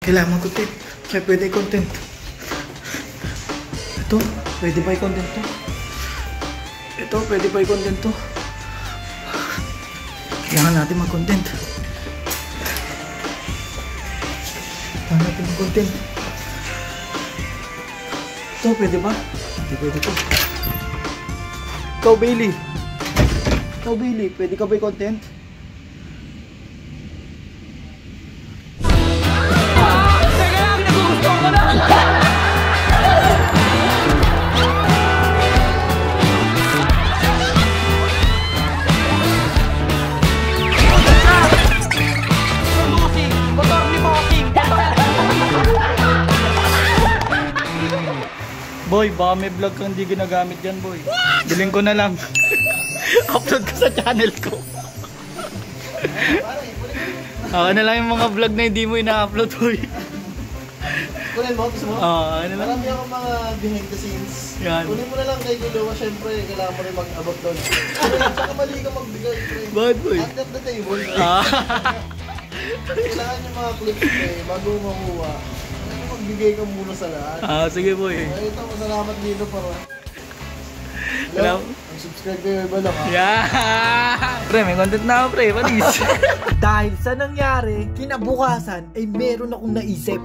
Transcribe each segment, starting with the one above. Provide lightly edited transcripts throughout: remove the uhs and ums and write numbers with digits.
Kailangan content. Kaya pwede content. Ito, pwede ba i-content to? Ito, pwede ba i-content to? Kailangan natin mag-content. Kailangan natin mag-content. Ito, pwede ba? Hindi pwede to. Ikaw, Bailey. Ikaw, Bailey, pwede ka ba i-content? Boy, baka may vlog kang hindi ginagamit dyan, boy. Biling ko na lang. Upload ko sa channel ko. Ano lang yung mga vlog na hindi mo ina-upload, boy. Kunin mo, gusto mo? Ano lang? Marami akong mga behind the scenes. Yan. Kunin mo na lang kay Gulawa, syempre, kailangan mo rin mag-abot doon. Saka mali ka magbigay. Bakit, boy? At the table. Kailangan yung mga clips bago makuha. Magbigay ka muna sa lahat. Sige, boy. Ay, ito, masalamat dito para. Hello? Ang subscribe kayo iba lang, ha? Yeah! Pre, may content na ako, pre. Palis. Dahil sa nangyari, kinabukasan ay meron akong naisip.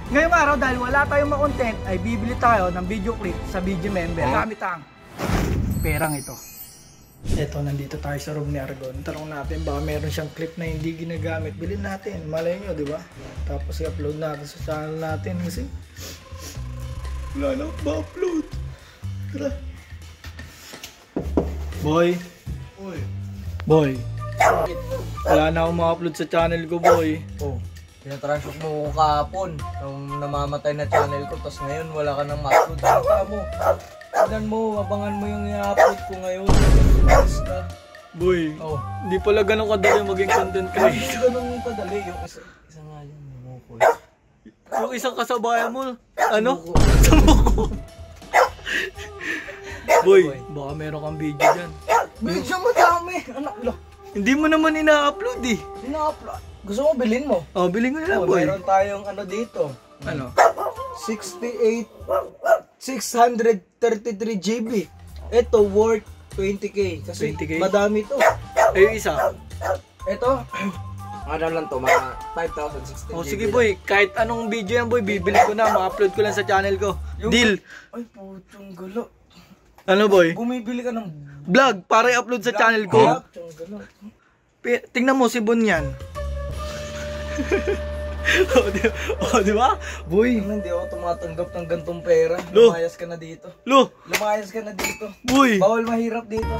Ngayong araw, dahil wala tayong ma-content, ay bibili tayo ng video clip sa video member gamit ang perang ito. Eto, nandito tayo sa room ni Argon. Tanong natin, baka meron siyang clip na hindi ginagamit. Bilhin natin, malay nyo, di ba? Tapos i-upload natin sa channel natin kasi wala na ba-upload. Tara. Boy. Uy. Boy. Wala na akong ma-upload sa channel ko, boy. Oh, tinatrashok mo ko kahapon nung namamatay na channel ko, tapos ngayon wala ka nang ma-upload. Ano mo? Tignan mo, abangan mo yung i-upload ko ngayon. Boy, Oh, hindi pala ganun kadali maging content hindi creator. ganun kadali. Yung isa nga yun, yung mukul. Yung isang kasabayan mo, ano? Mukul. Sa mukha. Boy, baka meron kang video dyan. Video mo dami! Anak lo. Hindi mo naman ina-upload eh. Ina-upload. Gusto mo bilhin mo? Oh, bilhin ko na lang, Oh, boy. meron tayong ano dito. Ano? 633 GB. Ito worth 20k kasi 20K? madami to. Eh, yung isa. Ito, ano lang to, mga 5,060 Oh, GB sige lang. boy, kahit anong video yan boy, bibili ko na, ma-upload ko lang sa channel ko. Yung- Deal. Ay, putong gulo. Ano boy? Bumibili ka ng Vlog, para i-upload sa channel ko. putong gulo. Tingnan mo si Bon yan. di ba? Boy. Hindi ako tumatanggap ng gantong pera. Lo. Lumayas ka na dito. Lo, Lumayas ka na dito. boy. Bawal mahirap dito.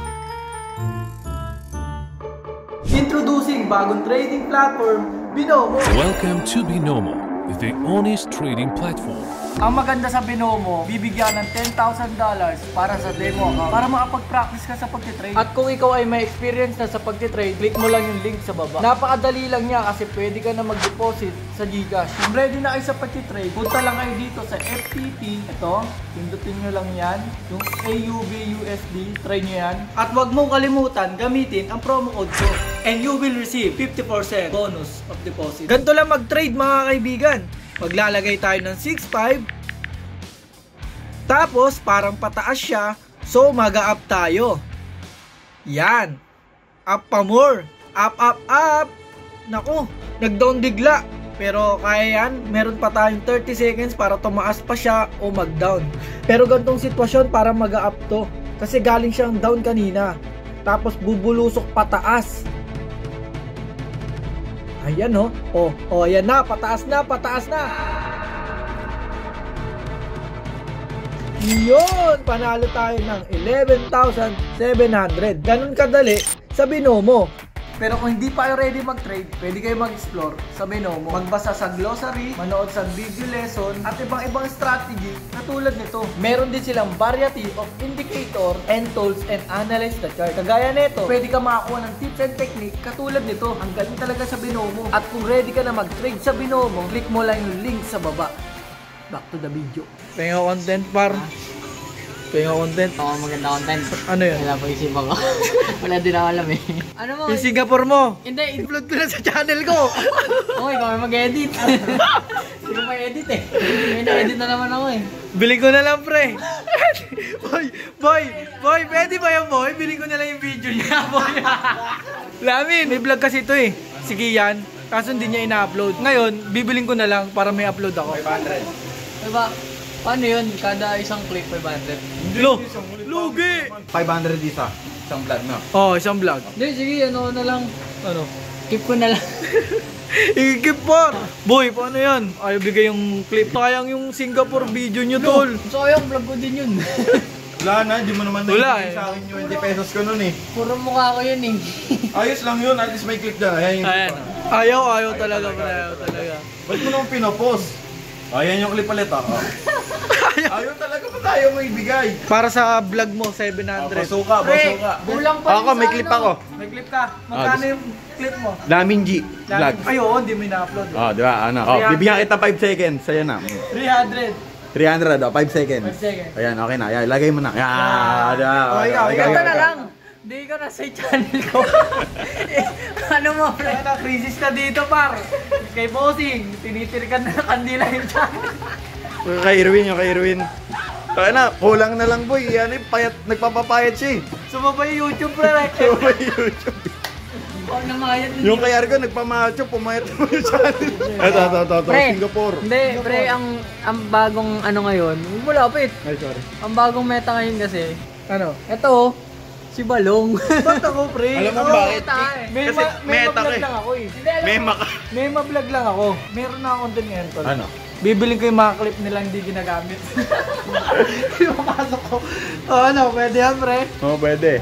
Introducing bagong trading platform, Binomo. Welcome to Binomo, the honest trading platform. Ang maganda sa Binomo, bibigyan ng $10,000 para sa demo account para makapag-practice ka sa pagtitrade. At kung ikaw ay may experience na sa pagtitrade, click mo lang yung link sa baba. Napakadali lang niya kasi pwede ka na mag-deposit sa GCash. Kung ready na kayo sa pagtitrade, punta lang kayo dito sa FTT. Ito, pindutin nyo lang yan. Yung AUBUSD, try nyo yan. At wag mong kalimutan gamitin ang promo code ko. And you will receive 50% bonus of deposit. Ganito lang mag-trade mga kaibigan. Maglalagay tayo ng 6.5. Tapos parang pataas siya. So mag-up tayo. Yan. Up pa more. Up, up, up. Naku, nag-down bigla. Pero kaya yan. Meron pa tayong 30 seconds para tumaas pa siya o mag-down. Pero ganitong sitwasyon para mag-up to. Kasi galing siyang down kanina. Tapos bubulusok pataas. Ayan oh. Oh, ayan na, pataas na, pataas na. Yun, panalo tayo ng 11,700. Ganun kadali sa Binomo. Pero kung hindi pa kayo ready mag-trade, pwede kayo mag-explore sa Binomo. Magbasa sa glossary, manood sa video lesson, at ibang-ibang strategy na tulad nito. Meron din silang variety of indicator and tools and analyze the chart. Kagaya nito, pwede ka makakuha ng tips and technique katulad nito. Ang galing talaga sa Binomo. At kung ready ka na mag-trade sa Binomo, click mo lang yung link sa baba. Back to the video. Pengo content par. Pahinga content. Ako maganda content. Ano yun? Wala pa isipan ko. Wala din ako alam eh. Ano mo? Yung Singapore mo. Hindi, I-upload ko na sa channel ko. okay, ikaw may mag-edit. Hindi ko ma-edit eh. May na-edit na naman ako eh. Bilhin ko na lang, pre. Boy, pwede ba yan, boy? Bilhin ko na lang yung video niya, boy. Lamin, may vlog kasi ito eh. Sige yan. Kaso hindi niya ina-upload. Ngayon, bibiling ko na lang para may upload ako. 500. Diba? Paano yun? Kada isang clip 500? Lugi! 500 isa. Isang vlog na. Oh, isang vlog. Hindi, sige, ano na lang. Ano? Keep ko na lang. Ikikip par! Boy, paano yan? Ayaw bigay yung clip. Sayang yung Singapore video nyo, tol. So, ayun, vlog ko din yun. Wala na, di mo naman Wala naibigay sa akin yung 20 pesos ko nun eh. Puro mukha ko yun eh. Ayos lang yun, at least may click dyan. Ayan yung Ayan. clip. Ayaw talaga, pre. Ayaw talaga. Ba't mo naman pinopost? Ayan yung clip ulit ah. Ayaw talaga pa tayo mo ibigay. Para sa vlog mo, 700. Basuka. Kulang pa Ako, may clip ako. May clip ka. Magkano yung clip mo? Lamin G vlog. Ay, oo, hindi mo ina-upload. Oh, di ba? Ano? Oh, bibigyan kita 5 seconds. Sa'yo na. 300. 300 5 seconds. 5 seconds. Ayan, okay na. Ayan, lagay mo na. Ayan. Oh, ikaw. Ito na lang. Hindi ko na sa channel ko. Ano mo, pre? Kaya na, crisis na dito, par. Kay Bossing, tinitirkan na ng kandila yung channel. Kay Irwin. Kaya na, kulang na lang boy. Yan eh, payat, nagpapapayat siya eh. Sumabay YouTube, pre. So, may YouTube. Oh, namayad din. Yung kay Argo, nagpamacho, pumayat mo yung channel. Ito, Pre, Singapore. Hindi, pre, ang bagong ano ngayon, wala pa eh. Ay, sorry. Ang bagong meta ngayon kasi, Ano? eto, si Balong. Ba't ako, pre? Alam mo Oo, bakit? May Kasi meta ma-vlog ka eh. lang ako eh. Mema ka. May ma-vlog lang ako. Meron na akong content ngayon, tol. Ano? Bibiling ko yung mga clip nilang hindi ginagamit. Yung pasok ko. Oh, ano, pwede yan, pre? Oo, pwede.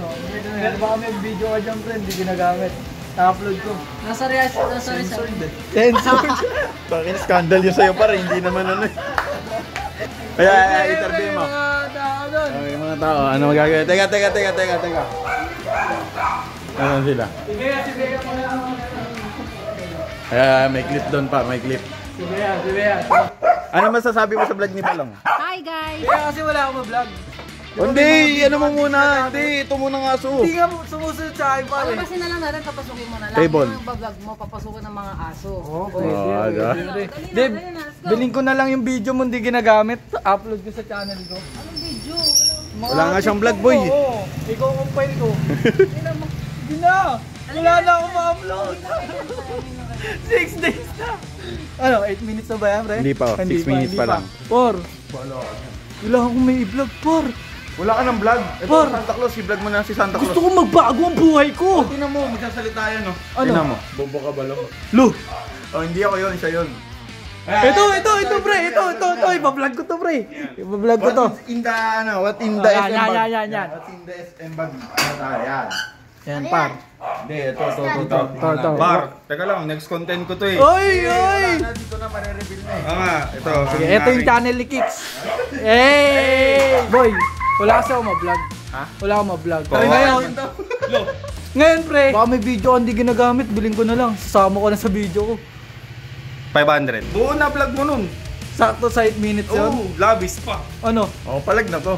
Pero baka may video ka dyan, pre, hindi ginagamit. Na-upload ko. Nasa resort. Censored. Bakit scandal yun sa'yo pa rin, hindi naman ano eh. Kaya, interview mo. Mga tao doon. Okay, mga tao, ano magagawin? Teka. Ano sila? Sige mo na. May clip doon pa, may clip. Sige yan. Ano masasabi mo sa vlog ni Balong? Hi guys! Kaya kasi wala akong vlog. Hindi, ano mo muna? Hindi, ito muna nga aso. Hindi nga sumusunod sa akin, pare. Palabasin na lang natin, papasukin mo na lang. Table. Yung vlog mo, papasukin ng mga aso. Aga. Deb, biling ko na lang yung video mo hindi ginagamit. Upload ko sa channel ko. Anong video? Wala nga siyang vlog, boy. Oo, ikaw ang file ko. Hindi na. Wala na akong ma-upload. 6 days na. Ano, 8 minutes na ba yan, pre? Hindi pa, 6 minutes pa lang. Por. Wala akong may i-vlog, por. Wala ka ng vlog. Ito, Por. Santa Claus, i-vlog mo na si Santa Claus. Gusto ko magbago ang buhay ko. Tingnan mo, magsasalita yan, no? Ano? Tingnan mo. Bobo ka, Balong. Lu. Oh, hindi ako yun, siya yun. Ito, pre. Ito. Ipa-vlog ko to, pre. Ipa-vlog ko to. What in the, ano, what in the Oh, SM bag? yan. What in the SM bag? Ano tayo, yan. Yan, par. Hindi, ito. Bar, teka lang, next content ko to eh. Oy! Dito na, marireveal na eh. nga, ito. Sige, ito yung channel ni Kicks. Hey! Boy, wala kasi ako ma-vlog. Ha? Wala ako ma-vlog. Oo. Pero ngayon, pre, baka may video ako hindi ginagamit, bilhin ko na lang. Sasama ko na sa video ko. 500. Buo na vlog mo nun. Sakto sa 8 minutes yun. Oh, labis pa. Ano? Oh, palag na to.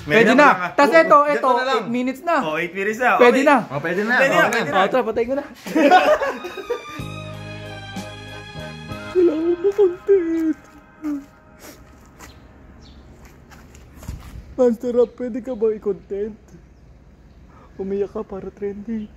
Pwede na. Tapos ito, 8 minutes na. Oh, 8 minutes na. Pwede na. Oh, pwede na. Pwede Okay na. Tara, patay ko na. Wala akong makontent. Ang sarap, pwede ka ba i-content? Umiyak ka para trending.